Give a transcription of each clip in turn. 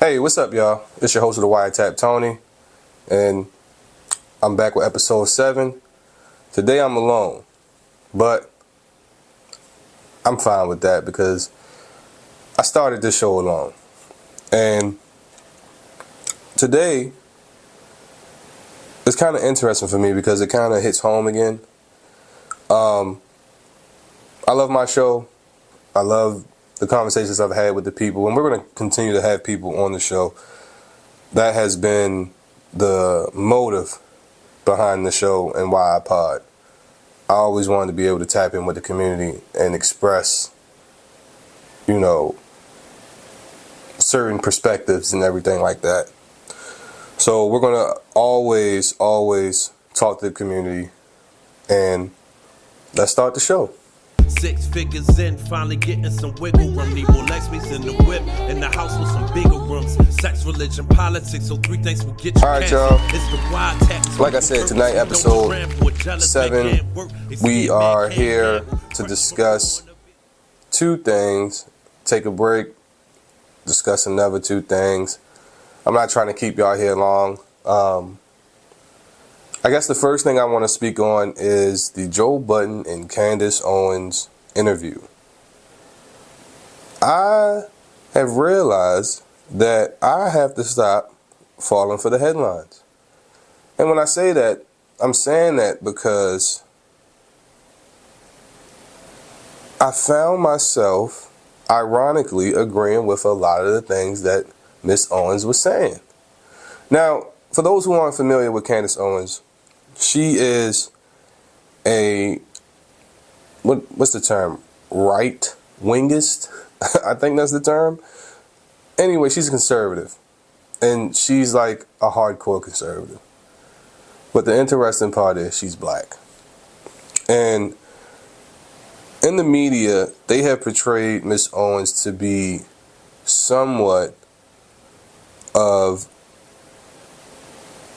Hey, what's up, y'all? It's your host of the Wiretap, Tony, and I'm back with episode 7. Today I'm alone, but I'm fine with that because I started this show alone. And today it's kind of interesting for me because it kind of hits home again. I love my show. I love the conversations I've had with the people, and we're going to continue to have people on the show. That has been the motive behind the show and why I pod. I always wanted to be able to tap in with the community and express, certain perspectives and everything like that. So we're going to always talk to the community, and let's start the show. 6 figures in, finally getting some wiggle room. Need more Lexus in the whip, in the house with some bigger rooms. Sex, religion, politics, so 3 things will get you. Alright, y'all. It's the wild tax. Like I said, tonight, episode 7, we are here to discuss 2 things. Take a break, discuss another 2 things. I'm not trying to keep y'all here long. I guess the first thing I want to speak on is the Joe Budden and Candace Owens interview. I have realized that I have to stop falling for the headlines. And when I say that, I'm saying that because I found myself ironically agreeing with a lot of the things that Miss Owens was saying. Now, for those who aren't familiar with Candace Owens, she is what's the term? Right-wingist? I think that's the term. Anyway, she's a conservative. And she's like a hardcore conservative. But the interesting part is she's black. And in the media, they have portrayed Miss Owens to be somewhat of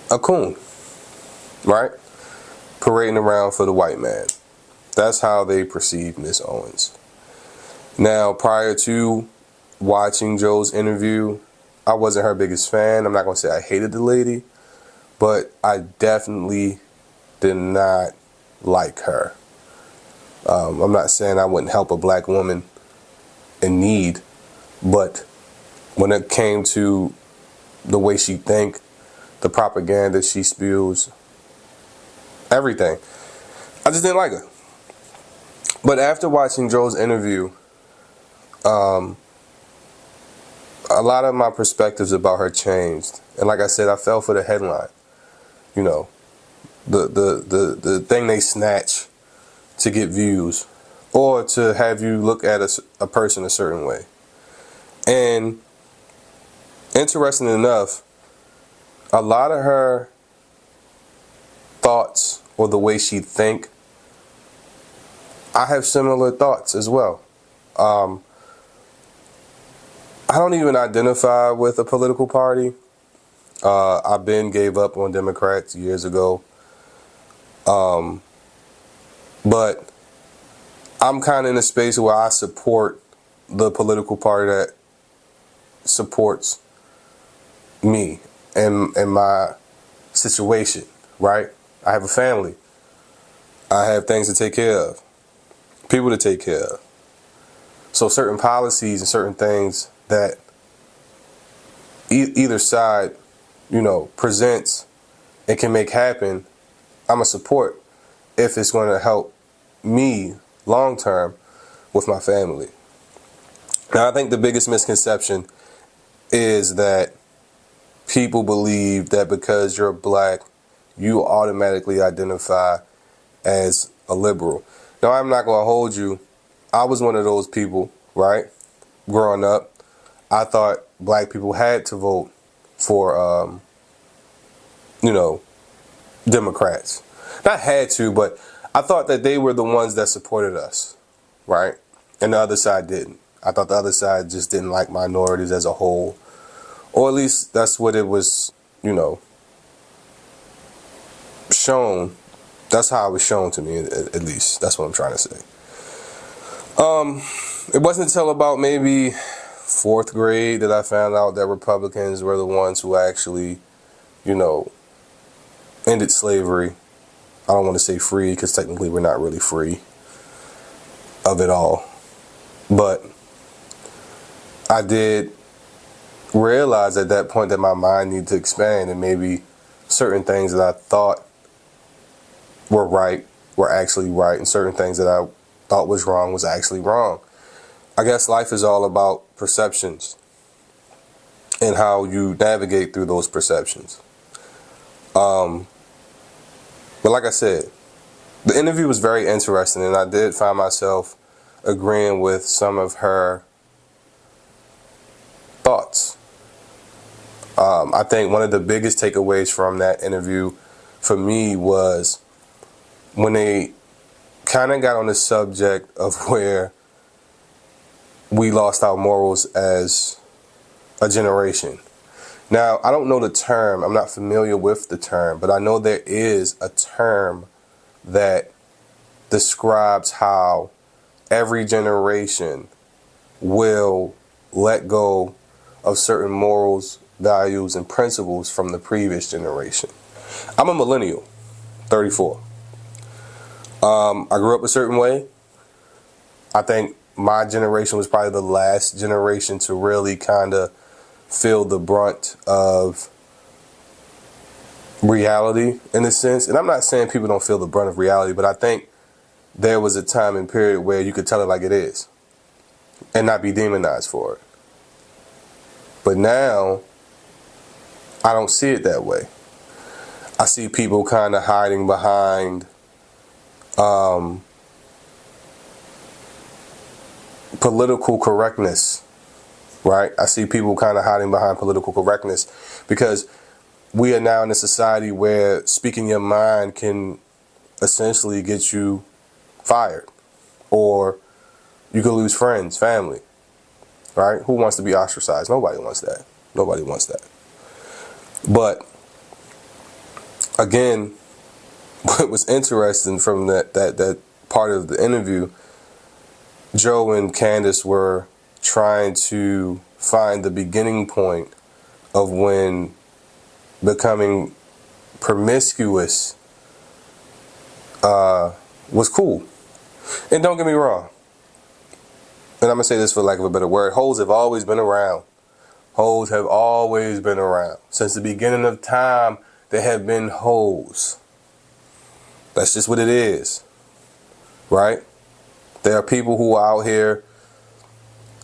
a coon. Right? Parading around for the white man. That's how they perceive Miss Owens. Now, prior to watching Joe's interview, I wasn't her biggest fan. I'm not going to say I hated the lady, but I definitely did not like her. I'm not saying I wouldn't help a black woman in need, but when it came to the way she think, the propaganda she spews, everything, I just didn't like her. But after watching Joe's interview, a lot of my perspectives about her changed. And like I said, I fell for the headline. The thing they snatch to get views or to have you look at a person a certain way. And interesting enough, a lot of her thoughts or the way she think, I have similar thoughts as well. I don't even identify with a political party. I gave up on Democrats years ago. But I'm kind of in a space where I support the political party that supports me and my situation, right? I have a family. I have things to take care of, people to take care of. So certain policies and certain things that either side, presents and can make happen, I'm a support if it's going to help me long term with my family. Now, I think the biggest misconception is that people believe that because you're black, you automatically identify as a liberal. Now, I'm not going to hold you. I was one of those people, right? Growing up, I thought black people had to vote for, Democrats. Not had to, but I thought that they were the ones that supported us, right? And the other side didn't. I thought the other side just didn't like minorities as a whole. Or at least that's what it was, shown. That's how it was shown to me, at least. That's what I'm trying to say. It wasn't until about maybe 4th grade that I found out that Republicans were the ones who actually, ended slavery. I don't want to say free because technically we're not really free of it all. But I did realize at that point that my mind needed to expand, and maybe certain things that I thought were right were actually right, and certain things that I thought was wrong was actually wrong. I guess life is all about perceptions and how you navigate through those perceptions. But like I said, the interview was very interesting, and I did find myself agreeing with some of her thoughts. I think one of the biggest takeaways from that interview for me was when they kind of got on the subject of where we lost our morals as a generation. Now, I don't know the term. I'm not familiar with the term, but I know there is a term that describes how every generation will let go of certain morals, values, and principles from the previous generation. I'm a millennial, 34. I grew up a certain way. I think my generation was probably the last generation to really kind of feel the brunt of reality in a sense. And I'm not saying people don't feel the brunt of reality, but I think there was a time and period where you could tell it like it is and not be demonized for it. But now, I don't see it that way. I see people kind of hiding behind political correctness, right? I see people kind of hiding behind political correctness because we are now in a society where speaking your mind can essentially get you fired, or you could lose friends, family, right? Who wants to be ostracized? Nobody wants that. Nobody wants that. But again, what was interesting from that part of the interview, Joe and Candace were trying to find the beginning point of when becoming promiscuous was cool. And don't get me wrong, and I'm going to say this for lack of a better word, hoes have always been around. Hoes have always been around. Since the beginning of time, there have been hoes. That's just what it is, right? There are people who are out here,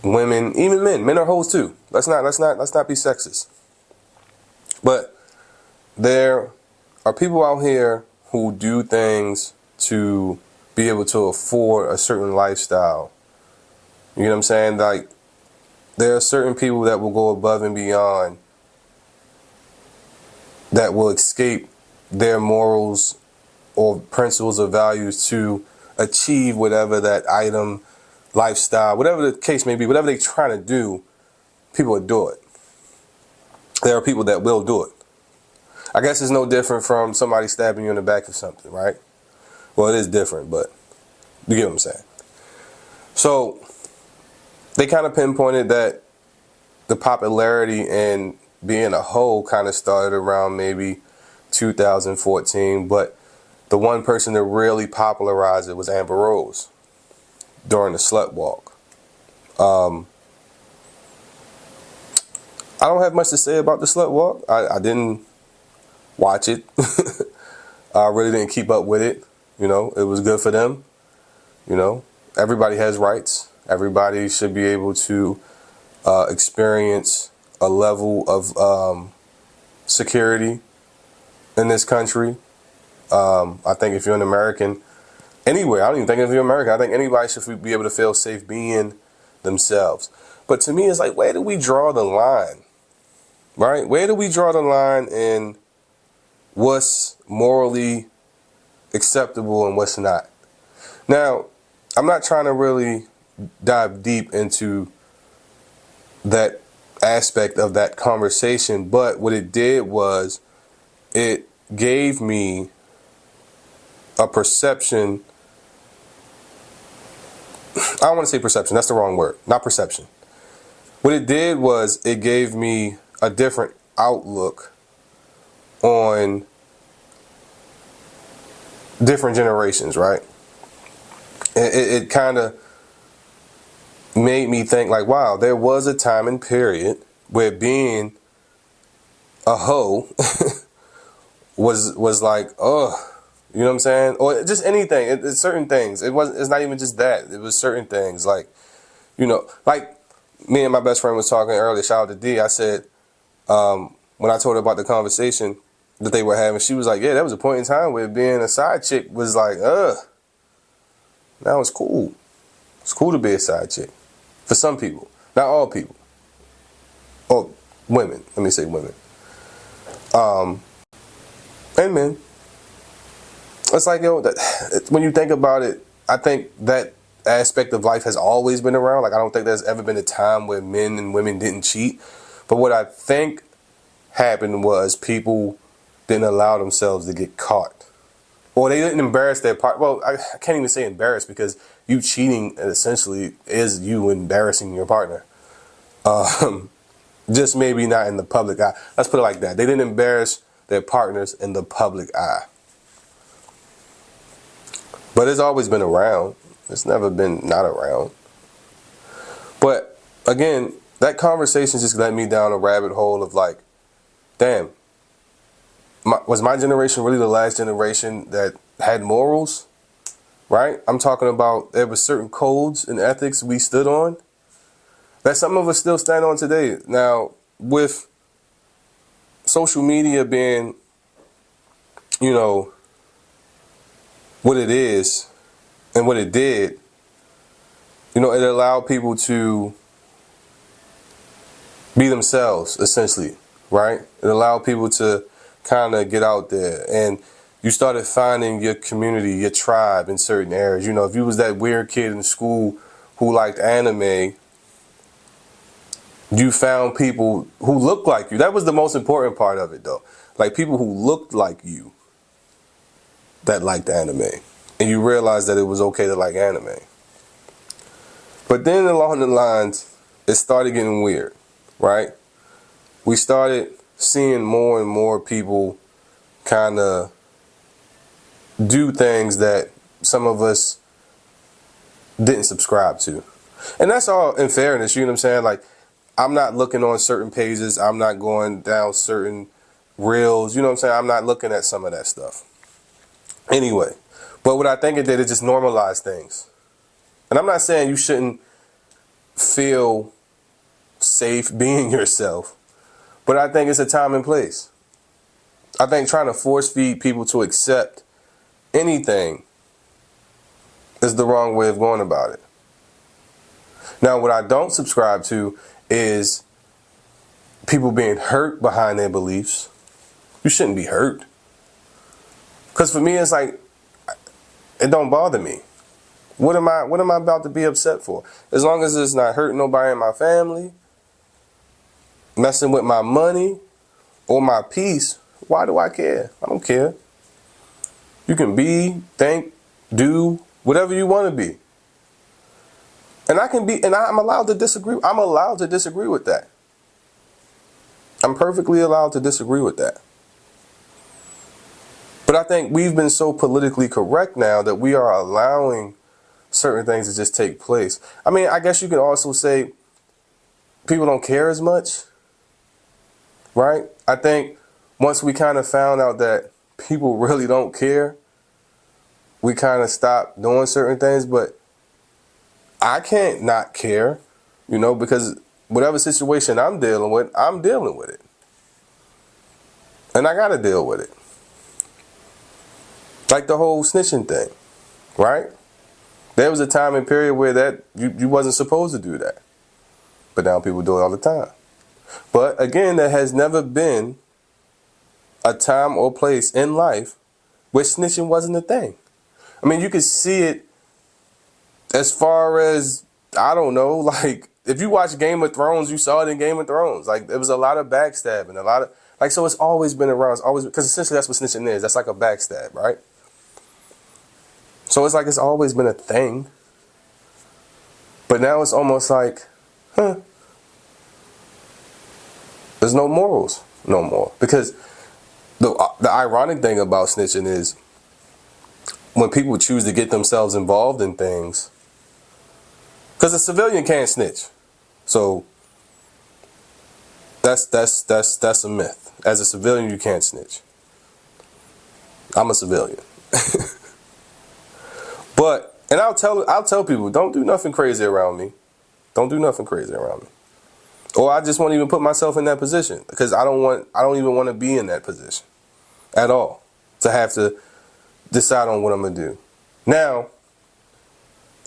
women, even men. Men are hoes too. Let's not be sexist. But there are people out here who do things to be able to afford a certain lifestyle. You know what I'm saying? Like, there are certain people that will go above and beyond, that will escape their morals or principles or values to achieve whatever that item, lifestyle, whatever the case may be, whatever they're trying to do, people will do it. There are people that will do it. I guess it's no different from somebody stabbing you in the back or something, right? Well, it is different, but you get what I'm saying. So they kind of pinpointed that the popularity in being a hoe kind of started around maybe 2014, but the one person that really popularized it was Amber Rose during the slut walk. I don't have much to say about the slut walk. I didn't watch it. I really didn't keep up with it. You know, it was good for them. You know, everybody has rights. Everybody should be able to experience a level of security in this country. I think if you're an American, anywhere, I don't even think if you're American, I think anybody should be able to feel safe being themselves. But to me, it's like, where do we draw the line? Right? Where do we draw the line in what's morally acceptable and what's not? Now, I'm not trying to really dive deep into that aspect of that conversation, but what it did was it gave me a perception. I don't want to say perception. That's the wrong word. Not perception. What it did was it gave me a different outlook on different generations, right? It kind of made me think like, wow, there was a time and period where being a hoe was like, oh, you know what I'm saying? Or just anything. It's certain things. It's not even just that. It was certain things like, you know, like me and my best friend was talking earlier. Shout out to D. I said, when I told her about the conversation that they were having, she was like, yeah, that was a point in time where being a side chick was like, now it's cool. It's cool to be a side chick. For some people. Not all people. Or women. Let me say women. And men. It's like, yo, when you think about it, I think that aspect of life has always been around. Like, I don't think there's ever been a time where men and women didn't cheat. But what I think happened was people didn't allow themselves to get caught. Or they didn't embarrass their partner. Well, I can't even say embarrass, because you cheating essentially is you embarrassing your partner. Just maybe not in the public eye. Let's put it like that. They didn't embarrass their partners in the public eye. But it's always been around. It's never been not around. But again, that conversation just led me down a rabbit hole of like, damn, was my generation really the last generation that had morals? Right? I'm talking about there were certain codes and ethics we stood on that some of us still stand on today. Now, with social media being, you know, what it is and what it did, you know, it allowed people to be themselves, essentially, right? It allowed people to kind of get out there, and you started finding your community, your tribe in certain areas. You know, if you was that weird kid in school who liked anime, you found people who looked like you. That was the most important part of it, though. Like, people who looked like you that liked anime. And you realized that it was okay to like anime. But then along the lines, it started getting weird, right? We started seeing more and more people kind of do things that some of us didn't subscribe to. And that's all in fairness, you know what I'm saying? Like, I'm not looking on certain pages. I'm not going down certain reels. You know what I'm saying? I'm not looking at some of that stuff. Anyway, but what I think it did, it just normalized things. And I'm not saying you shouldn't feel safe being yourself, but I think it's a time and place. I think trying to force feed people to accept anything is the wrong way of going about it. Now, what I don't subscribe to is people being hurt behind their beliefs. You shouldn't be hurt. Because for me, it's like, it don't bother me. What am I about to be upset for? As long as it's not hurting nobody in my family, messing with my money or my peace, why do I care? I don't care. You can be, think, do whatever you want to be. And I can be, and I'm allowed to disagree. I'm allowed to disagree with that. I'm perfectly allowed to disagree with that. But I think we've been so politically correct now that we are allowing certain things to just take place. I mean, I guess you can also say people don't care as much, right? I think once we kind of found out that people really don't care, we kind of stopped doing certain things. But I can't not care, you know, because whatever situation I'm dealing with it. And I got to deal with it. Like the whole snitching thing, right? There was a time and period where that you wasn't supposed to do that. But now people do it all the time. But again, there has never been a time or place in life where snitching wasn't a thing. I mean, you could see it as far as, I don't know, like, if you watch Game of Thrones, you saw it in Game of Thrones. Like, there was a lot of backstabbing, a lot of, like, so it's always been around. It's always, because essentially that's what snitching is. That's like a backstab, right? So it's like it's always been a thing. But now it's almost like, There's no morals no more. Because the ironic thing about snitching is when people choose to get themselves involved in things, because a civilian can't snitch. So that's a myth. As a civilian, you can't snitch. I'm a civilian. But, and I'll tell people, don't do nothing crazy around me. Don't do nothing crazy around me. Or I just won't even put myself in that position, because I don't even want to be in that position at all, to have to decide on what I'm going to do. Now,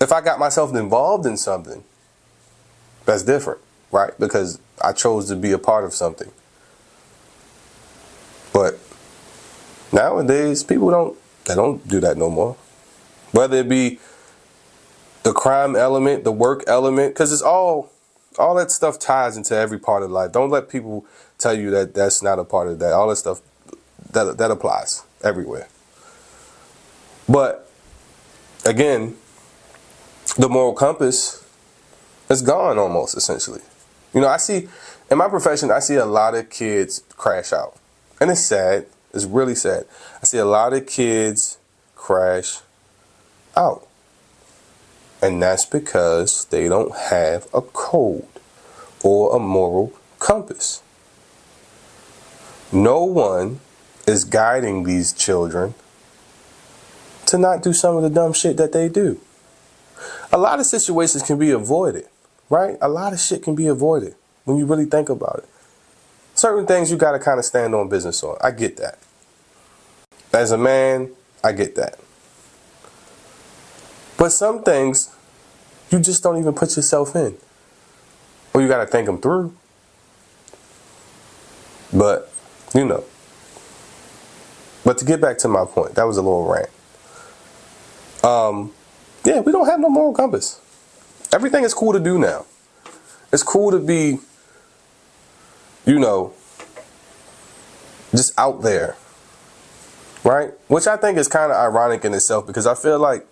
if I got myself involved in something, that's different, right? Because I chose to be a part of something. But nowadays, people don't do that no more. Whether it be the crime element, the work element, because it's all that stuff ties into every part of life. Don't let people tell you that that's not a part of that. All that stuff, that applies everywhere. But again, the moral compass is gone almost, essentially. You know, I see, in my profession, I see a lot of kids crash out. And it's sad. It's really sad. I see a lot of kids crash out. And that's because they don't have a code or a moral compass. No one is guiding these children to not do some of the dumb shit that they do. A lot of situations can be avoided, right? A lot of shit can be avoided when you really think about it. Certain things you got to kind of stand on business on. I get that. As a man, I get that. But some things you just don't even put yourself in. Or you got to think them through. But, you know. But to get back to my point, that was a little rant. Yeah, we don't have no moral compass. Everything is cool to do now. It's cool to be, you know, just out there. Right? Which I think is kind of ironic in itself, because I feel like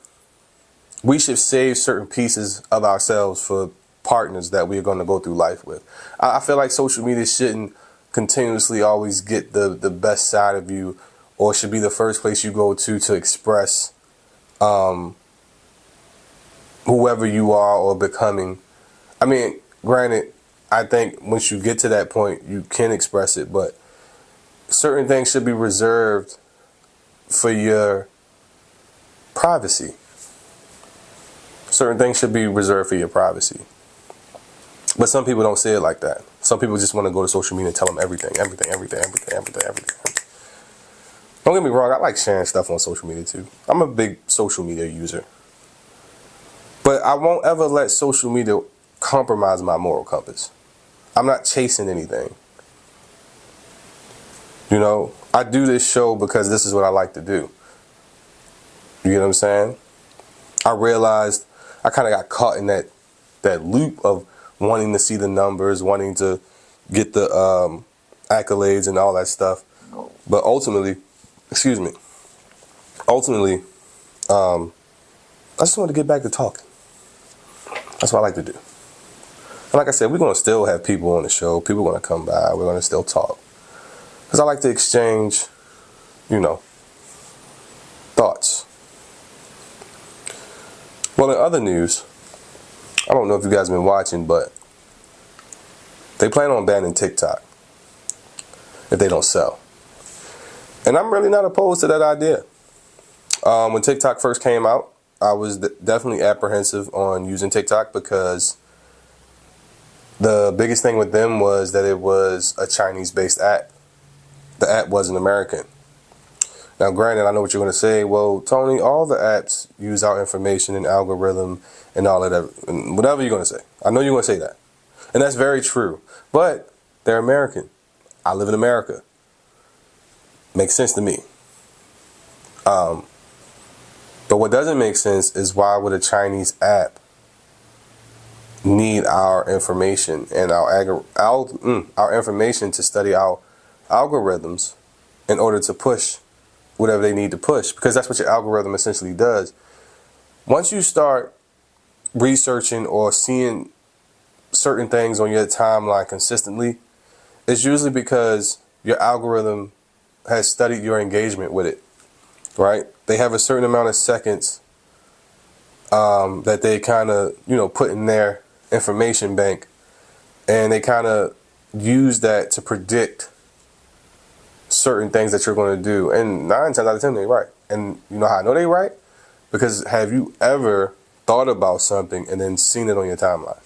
we should save certain pieces of ourselves for partners that we're going to go through life with. I feel like social media shouldn't continuously always get the best side of you, or should be the first place you go to express whoever you are or becoming. I mean, granted, I think once you get to that point, you can express it, but certain things should be reserved for your privacy. Certain things should be reserved for your privacy. But some people don't say it like that. Some people just want to go to social media and tell them everything. Don't get me wrong, I like sharing stuff on social media too. I'm a big social media user. But I won't ever let social media compromise my moral compass. I'm not chasing anything. You know, I do this show because this is what I like to do. You get what I'm saying? I realized I kind of got caught in that loop of wanting to see the numbers, wanting to get the accolades and all that stuff. But ultimately, I just wanted to get back to talking. That's what I like to do. And like I said, we're going to still have people on the show. People are going to come by. We're going to still talk. Because I like to exchange, you know, thoughts. Well, in other news, I don't know if you guys have been watching, but they plan on banning TikTok if they don't sell. And I'm really not opposed to that idea. When TikTok first came out, I was definitely apprehensive on using TikTok, because the biggest thing with them was that it was a Chinese-based app. The app wasn't American. Now, granted, I know what you're going to say. Well, Tony, all the apps use our information and algorithm and all of that, and whatever you're going to say. I know you're going to say that. And that's very true. But they're American. I live in America. Makes sense to me. But what doesn't make sense is, why would a Chinese app need our information and our information to study our algorithms in order to push whatever they need to push? Because that's what your algorithm essentially does. Once you start researching or seeing certain things on your timeline consistently, it's usually because your algorithm has studied your engagement with it, right? They have a certain amount of seconds that they kind of, put in their information bank, and they kind of use that to predict certain things that you're going to do. And 9 times out of 10, they're right. And you know how I know they're right? Because have you ever thought about something and then seen it on your timeline?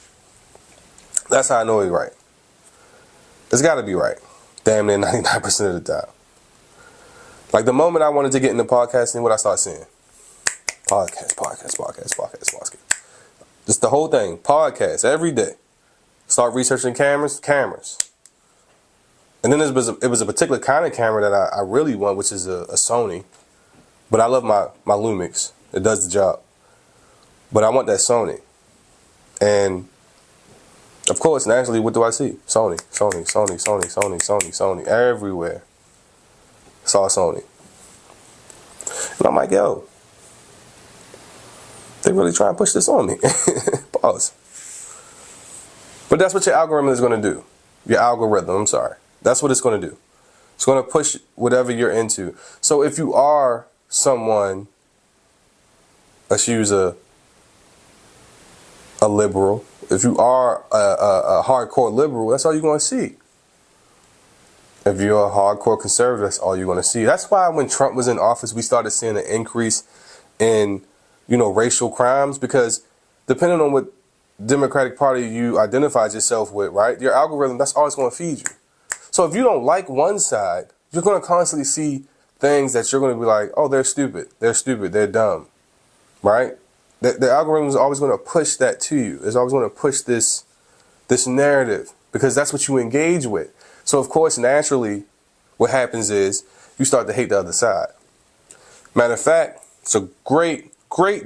That's how I know they're right. It's got to be right. Damn near 99% of the time. Like the moment I wanted to get into podcasting, what I start seeing? Podcast. Just the whole thing. Podcast every day. Start researching cameras. And then it was a particular kind of camera that I really want, which is a Sony. But I love my Lumix. It does the job. But I want that Sony. And of course, naturally, what do I see? Sony. Everywhere. Saw Sony. And I'm like, yo, they really try and push this on me. Pause. But that's what your algorithm is going to do. That's what it's going to do. It's going to push whatever you're into. So if you are someone, let's use a liberal. If you are a hardcore liberal, that's all you're going to see. If you're a hardcore conservative, that's all you're going to see. That's why when Trump was in office, we started seeing an increase in, racial crimes, because depending on what Democratic Party you identified yourself with, right, your algorithm, that's all it's going to feed you. So if you don't like one side, you're going to constantly see things that you're going to be like, oh, they're stupid, they're dumb, right? The algorithm is always going to push that to you. It's always going to push this narrative, because that's what you engage with. So, of course, naturally, what happens is you start to hate the other side. Matter of fact, it's a great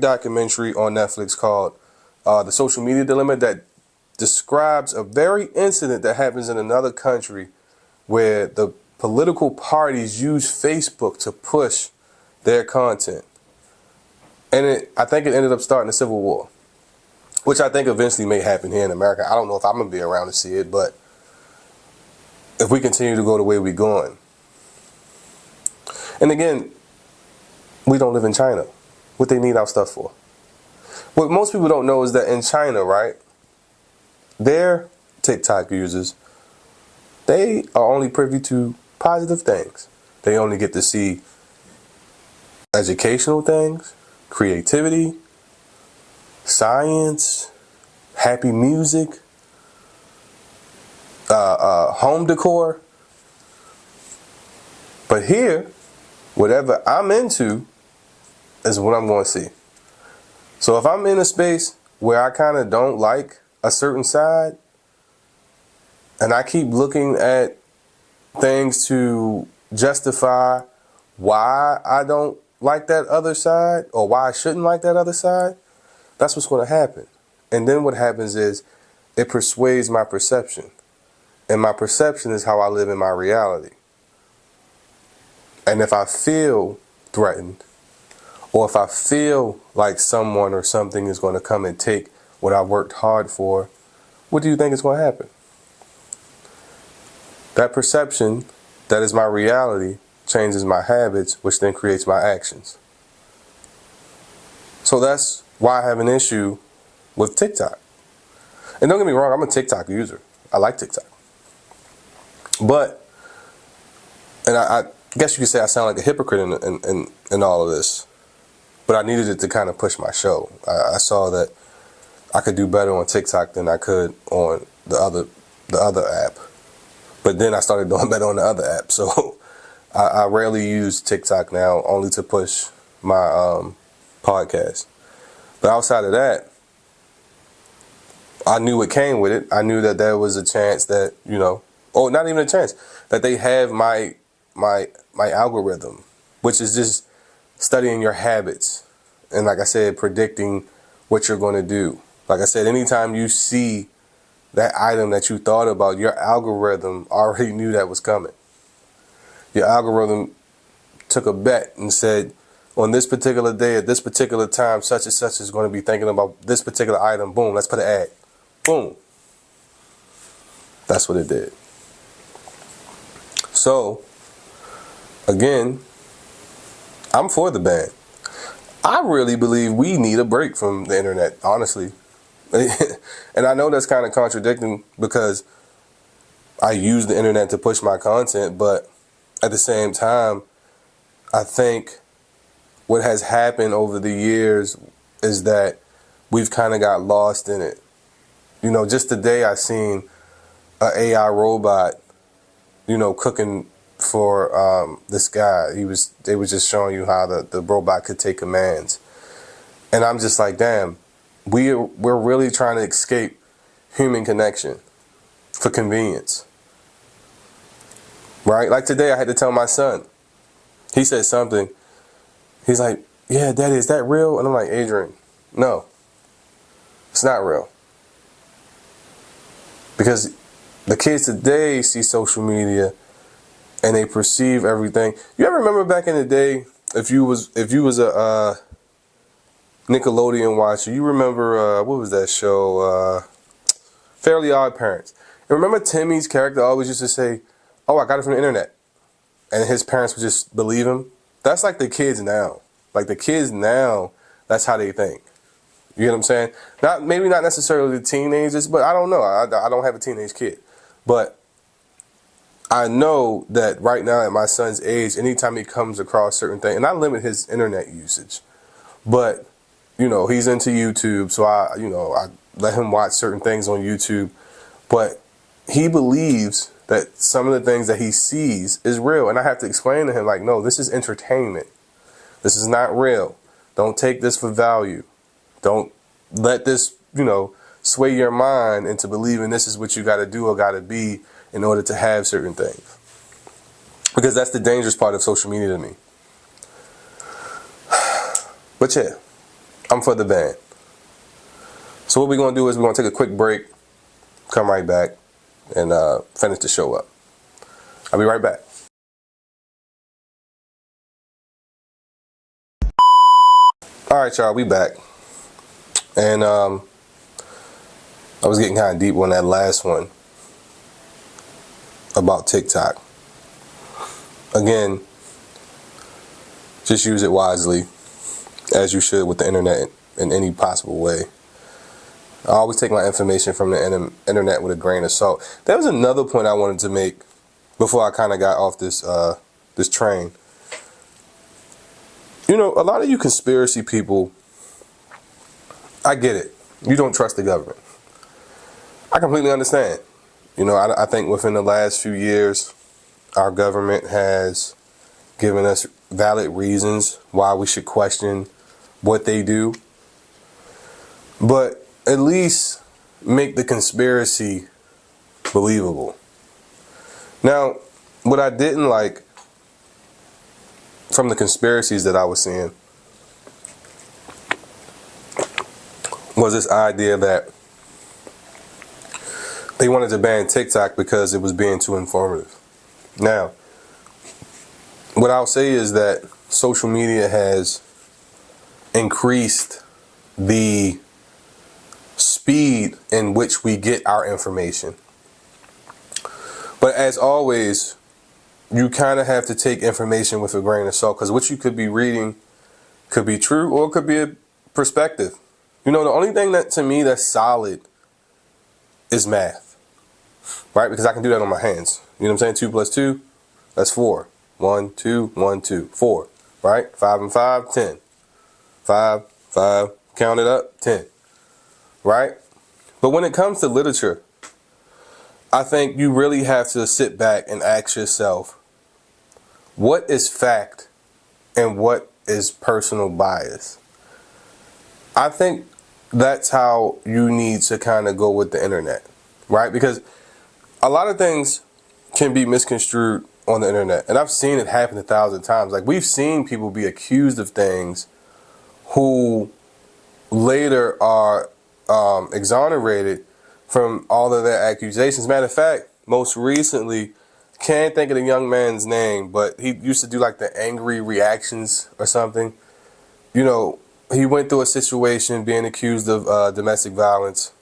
documentary on Netflix called The Social Media Dilemma that describes a very incident that happens in another country where the political parties use Facebook to push their content. And I think it ended up starting a civil war, which I think eventually may happen here in America. I don't know if I'm going to be around to see it, but if we continue to go the way we're going. And again, we don't live in China. What they need our stuff for. What most people don't know is that in China, right, their TikTok users, they are only privy to positive things. They only get to see educational things, creativity, science, happy music, home decor. But here, whatever I'm into is what I'm going to see. So if I'm in a space where I kind of don't like a certain side, and I keep looking at things to justify why I don't like that other side, or why I shouldn't like that other side, that's what's going to happen. And then what happens is it persuades my perception. And my perception is how I live in my reality. And if I feel threatened, or if I feel like someone or something is going to come and take what I worked hard for, what do you think is going to happen? That perception, that is my reality, changes my habits, which then creates my actions. So that's why I have an issue with TikTok. And don't get me wrong, I'm a TikTok user. I like TikTok. But, and I guess you could say I sound like a hypocrite in all of this, but I needed it to kind of push my show. I saw that I could do better on TikTok than I could on the other app. But then I started doing better on the other app. So I rarely use TikTok now, only to push my podcast. But outside of that, I knew what came with it. I knew that there was a chance that, or not even a chance, that they have my algorithm, which is just studying your habits. And like I said, predicting what you're going to do. Like I said, anytime you see that item that you thought about, your algorithm already knew that was coming. Your algorithm took a bet and said, on this particular day at this particular time, such and such is going to be thinking about this particular item. Boom, let's put an ad. Boom. That's what it did. So, again, I'm for the ban. I really believe we need a break from the internet, honestly. And I know that's kind of contradicting because I use the internet to push my content, but at the same time, I think what has happened over the years is that we've kind of got lost in it. You know, just today I seen an AI robot, you know, cooking for this guy. They was just showing you how the robot could take commands. And I'm just like, damn, we're really trying to escape human connection for convenience. Right? Like today I had to tell my son. He said something. He's like, yeah, Daddy, is that real? And I'm like, Adrian, no, it's not real. Because the kids today see social media and they perceive everything. You ever remember back in the day, if you was a Nickelodeon watcher, you remember what was that show? Fairly Odd Parents. And remember Timmy's character always used to say, "Oh, I got it from the internet," and his parents would just believe him. That's like the kids now. Like the kids now, that's how they think. You get what I'm saying? Maybe not necessarily the teenagers, but I don't know. I don't have a teenage kid, but I know that right now at my son's age, anytime he comes across certain things, and I limit his internet usage, but you know, he's into YouTube, so I let him watch certain things on YouTube, but he believes that some of the things that he sees is real, and I have to explain to him, like, no, this is entertainment. This is not real. Don't take this for value. Don't let this, sway your mind into believing this is what you got to do or got to be in order to have certain things. Because that's the dangerous part of social media to me. But yeah, I'm for the ban. So what we're going to do is we're going to take a quick break, come right back, and finish the show up. I'll be right back. All right, y'all, we back. And I was getting kind of deep on that last one about TikTok. Again, just use it wisely, as you should with the internet in any possible way. I always take my information from the internet with a grain of salt. There was another point I wanted to make before I kind of got off this train. You know, a lot of you conspiracy people, I get it. You don't trust the government. I completely understand. You know, I think within the last few years, our government has given us valid reasons why we should question what they do. But at least make the conspiracy believable. Now, what I didn't like from the conspiracies that I was seeing was this idea that they wanted to ban TikTok because it was being too informative. Now, what I'll say is that social media has increased the speed in which we get our information. But as always, you kind of have to take information with a grain of salt, because what you could be reading could be true or it could be a perspective. You know, the only thing that to me that's solid is math, right? Because I can do that on my hands. You know what I'm saying? 2 plus 2, that's 4. 1, 2, 1, 2, 4, right? 5 and 5, 10. 5, count it up, 10, right? But when it comes to literature, I think you really have to sit back and ask yourself, what is fact and what is personal bias? I think that's how you need to kind of go with the internet, right? Because a lot of things can be misconstrued on the internet. And I've seen it happen 1,000 times. Like, we've seen people be accused of things who later are exonerated from all of their accusations. Matter of fact, most recently, can't think of the young man's name, but he used to do like the angry reactions or something. You know, he went through a situation being accused of domestic violence.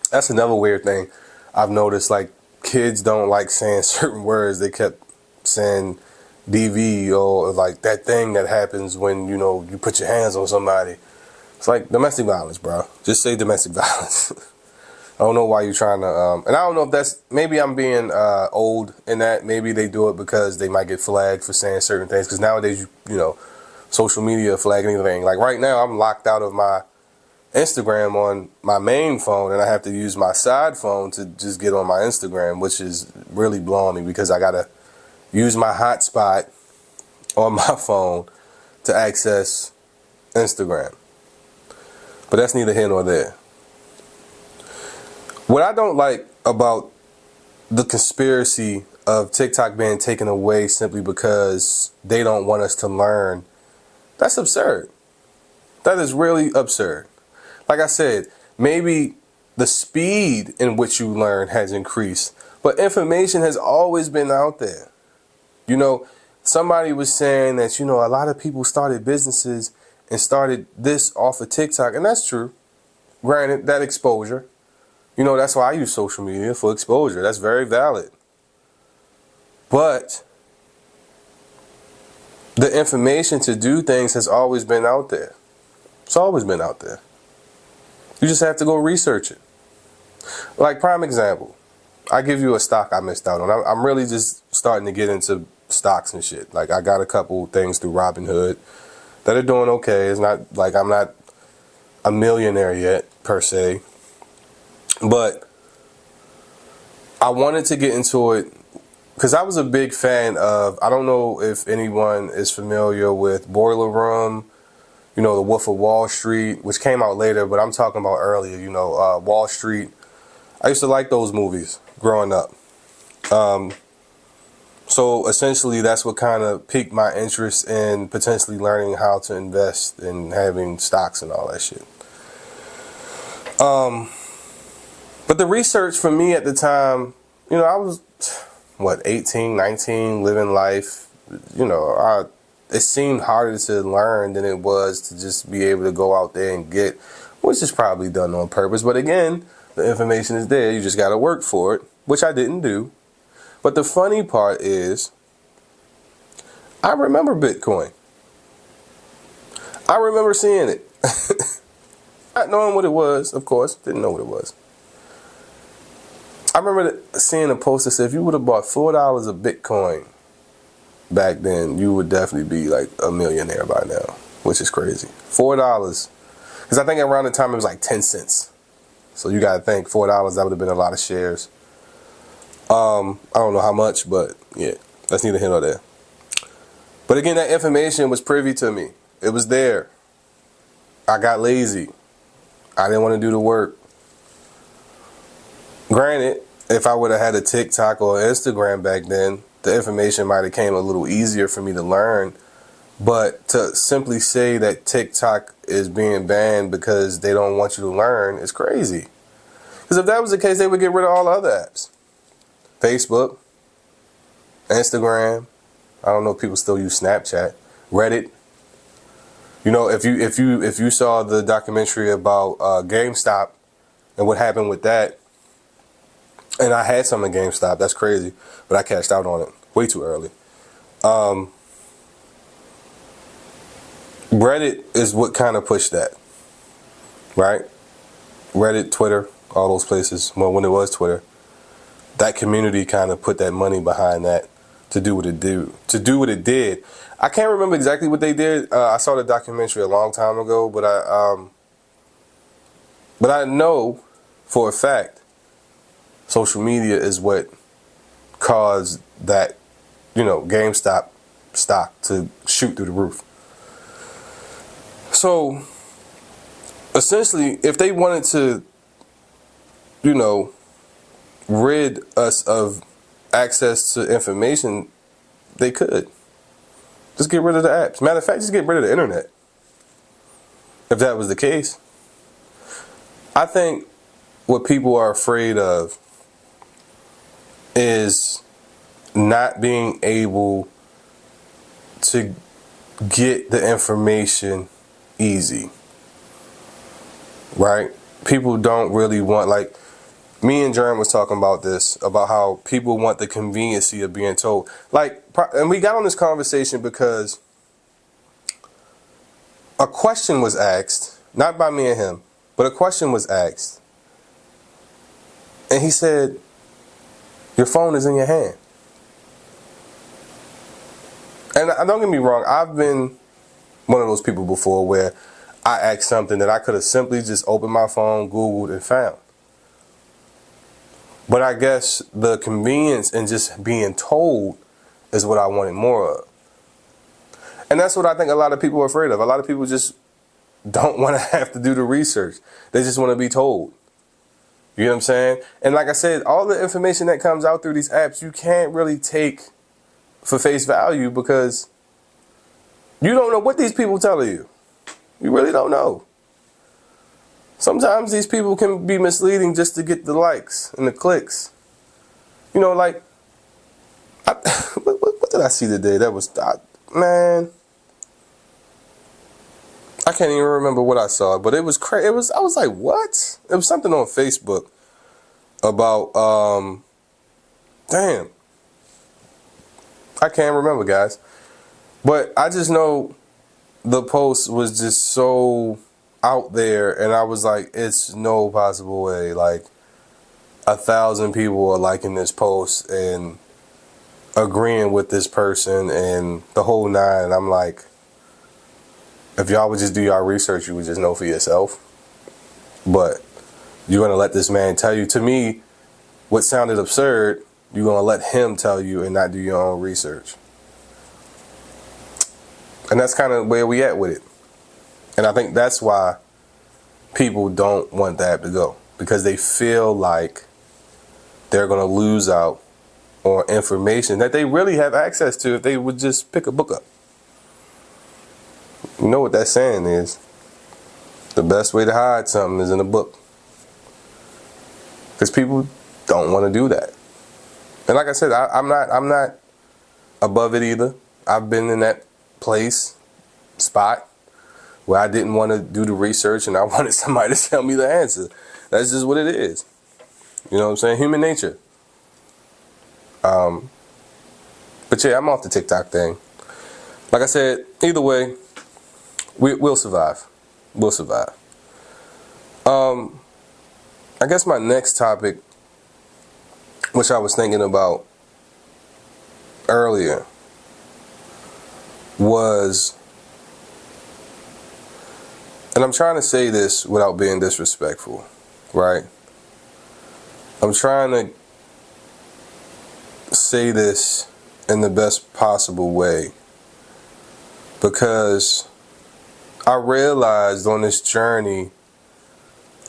That's another weird thing I've noticed. Like, kids don't like saying certain words. They kept saying DV, or like that thing that happens when, you know, you put your hands on somebody. It's like domestic violence, bro. Just say domestic violence. I don't know why you're trying to, and I don't know if that's, maybe I'm being old in that. Maybe they do it because they might get flagged for saying certain things. Because nowadays, you know, social media flag anything. Like right now, I'm locked out of my Instagram on my main phone, and I have to use my side phone to just get on my Instagram, which is really blowing me because I gotta use my hotspot on my phone to access Instagram. But that's neither here nor there. What I don't like about the conspiracy of TikTok being taken away simply because they don't want us to learn, that's absurd. That is really absurd. Like I said, maybe the speed in which you learn has increased, but information has always been out there. You know, somebody was saying that, you know, a lot of people started businesses and started this off of TikTok, and that's true. Granted, that exposure. You know, that's why I use social media, for exposure. That's very valid. But the information to do things has always been out there. It's always been out there. You just have to go research it. Like, prime example, I give you a stock I missed out on. I'm really just starting to get into stocks and shit. Like, I got a couple things through Robinhood that are doing okay. It's not like I'm not a millionaire yet, per se. But I wanted to get into it because I was a big fan of, I don't know if anyone is familiar with Boiler Room, you know, The Wolf of Wall Street, which came out later, but I'm talking about earlier, you know, Wall Street. I used to like those movies growing up. So essentially that's what kind of piqued my interest in potentially learning how to invest and having stocks and all that shit. But the research for me at the time, you know, I was, 18, 19, living life, you know, it seemed harder to learn than it was to just be able to go out there and get, which is probably done on purpose. But again, the information is there. You just got to work for it, which I didn't do. But the funny part is, I remember Bitcoin. I remember seeing it. Not knowing what it was, of course. Didn't know what it was. I remember seeing a post that said if you would have bought $4 of Bitcoin back then, you would definitely be like a millionaire by now, which is crazy. $4. Because I think around the time it was like 10 cents. So you got to think $4, that would have been a lot of shares. I don't know how much, but yeah, that's neither here nor there. But again, that information was privy to me. It was there. I got lazy. I didn't want to do the work. Granted, if I would have had a TikTok or Instagram back then, the information might have came a little easier for me to learn. But to simply say that TikTok is being banned because they don't want you to learn is crazy. Because if that was the case, they would get rid of all the other apps. Facebook, Instagram, I don't know if people still use Snapchat, Reddit. You know, if you saw the documentary about GameStop and what happened with that, and I had some in GameStop, that's crazy, but I cashed out on it way too early. Reddit is what kind of pushed that, right? Reddit, Twitter, all those places. Well, when it was Twitter, that community kind of put that money behind that to do what it did. I can't remember exactly what they did. I saw the documentary a long time ago, but I know for a fact social media is what caused that, you know, GameStop stock to shoot through the roof. So essentially, if they wanted to, you know, rid us of access to information, they could. Just get rid of the apps. Matter of fact, just get rid of the internet. If that was the case. I think what people are afraid of is not being able to get the information easy. Right? People don't really want, like, me and Jerm was talking about this, about how people want the conveniency of being told. Like, and we got on this conversation because a question was asked, not by me and him, but a question was asked. And he said, your phone is in your hand. And don't get me wrong, I've been one of those people before where I asked something that I could have simply just opened my phone, Googled, and found. But I guess the convenience in just being told is what I wanted more of. And that's what I think a lot of people are afraid of. A lot of people just don't want to have to do the research. They just want to be told. You know what I'm saying? And like I said, all the information that comes out through these apps, you can't really take for face value because you don't know what these people telling you. You really don't know. Sometimes these people can be misleading just to get the likes and the clicks. You know, like, what did I see today? That was, man, I can't even remember what I saw, but it was crazy. I was like, what? It was something on Facebook about, damn. I can't remember, guys. But I just know the post was just so out there, and I was like, it's no possible way. Like, 1,000 people are liking this post and agreeing with this person and the whole nine. And I'm like, if y'all would just do y'all research, you would just know for yourself. But you're going to let this man tell you. To me, what sounded absurd, you're going to let him tell you and not do your own research. And that's kind of where we at with it. And I think that's why people don't want the app to go. Because they feel like they're going to lose out on information that they really have access to if they would just pick a book up. You know what that saying is? The best way to hide something is in a book. Because people don't want to do that. And like I said, I'm not above it either. I've been in that spot where I didn't want to do the research and I wanted somebody to tell me the answer. That's just what it is. You know what I'm saying? Human nature. But yeah, I'm off the TikTok thing. Like I said, either way, we'll survive. We'll survive. I guess my next topic, which I was thinking about earlier, was, and I'm trying to say this without being disrespectful, right? I'm trying to say this in the best possible way because I realized on this journey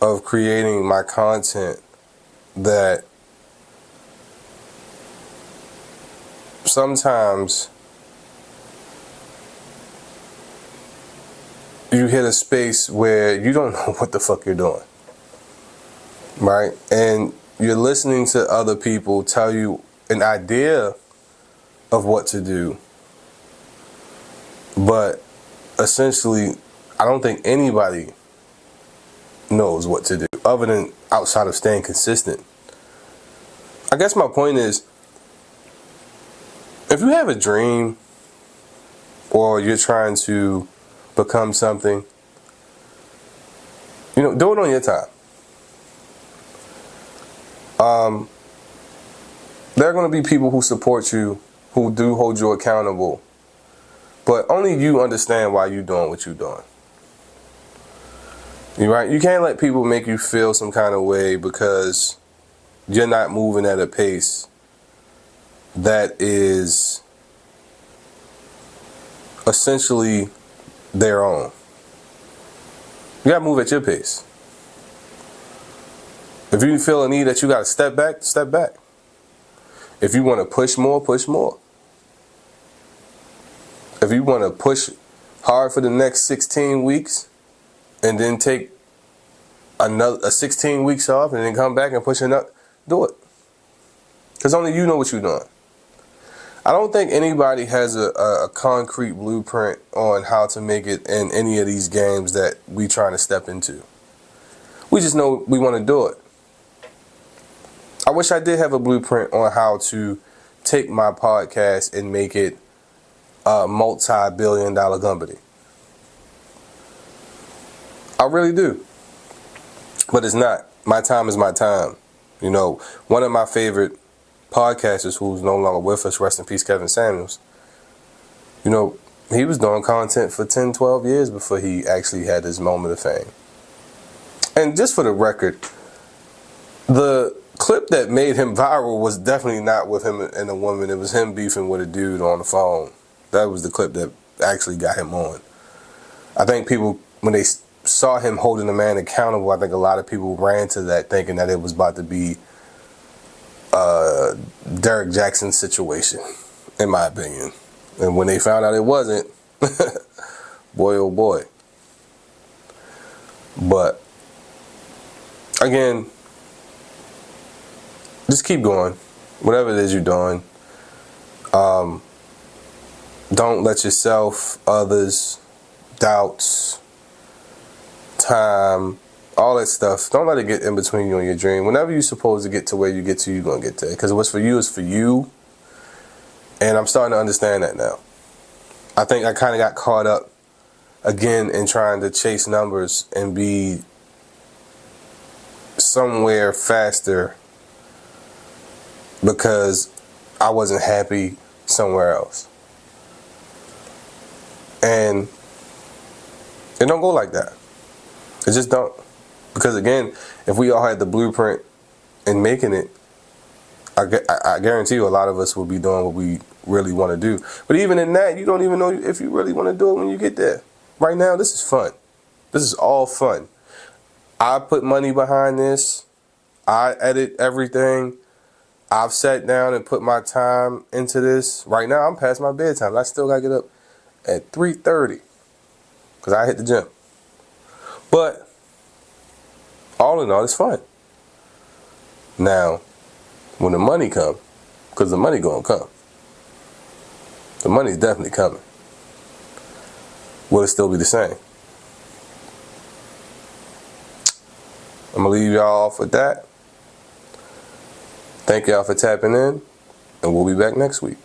of creating my content that sometimes you hit a space where you don't know what the fuck you're doing, right? And you're listening to other people tell you an idea of what to do, but essentially, I don't think anybody knows what to do other than outside of staying consistent. I guess my point is, if you have a dream or you're trying to become something, do it on your time. There are going to be people who support you, who do hold you accountable, but only you understand why you're doing what you're doing. You're right. You can't let people make you feel some kind of way because you're not moving at a pace that is essentially their own. You gotta move at your pace. If you feel a need that you gotta step back, step back. If you want to push more, push more. If you want to push hard for the next 16 weeks and then take another 16 weeks off and then come back and push another, do it. Because only you know what you're doing. I don't think anybody has a concrete blueprint on how to make it in any of these games that we trying to step into. We just know we want to do it. wish I did have a blueprint on how to take my podcast and make it a multi-billion-dollar company. I really do. But it's not. My time is my time. You know, one of my favorite podcasters who's no longer with us, rest in peace, Kevin Samuels, you know, he was doing content for 10, 12 years before he actually had his moment of fame. And just for the record, the clip that made him viral was definitely not with him and a woman. It was him beefing with a dude on the phone. That was the clip that actually got him on. I think people, when they saw him holding a man accountable, I think a lot of people ran to that thinking that it was about to be Derek Jackson's situation, in my opinion. And when they found out it wasn't, boy oh boy. But again, just keep going. Whatever it is you're doing. Don't let yourself, others, doubts, time, all that stuff, don't let it get in between you and your dream. Whenever you're supposed to get to where you get to, you're going to get there. Because what's for you is for you. And I'm starting to understand that now. I think I kind of got caught up again in trying to chase numbers and be somewhere faster because I wasn't happy somewhere else. And it don't go like that. It just don't. Because again, if we all had the blueprint in making it, I guarantee you a lot of us will be doing what we really want to do. But even in that, you don't even know if you really want to do it when you get there. Right now, this is fun. This is all fun. I put money behind this. I edit everything. I've sat down and put my time into this. Right now, I'm past my bedtime. I still got to get up at 3:30 because I hit the gym. But all in all, it's fun. Now, when the money come, because the money gonna come. The money's definitely coming. Will it still be the same? I'm gonna leave y'all off with that. Thank y'all for tapping in, and we'll be back next week.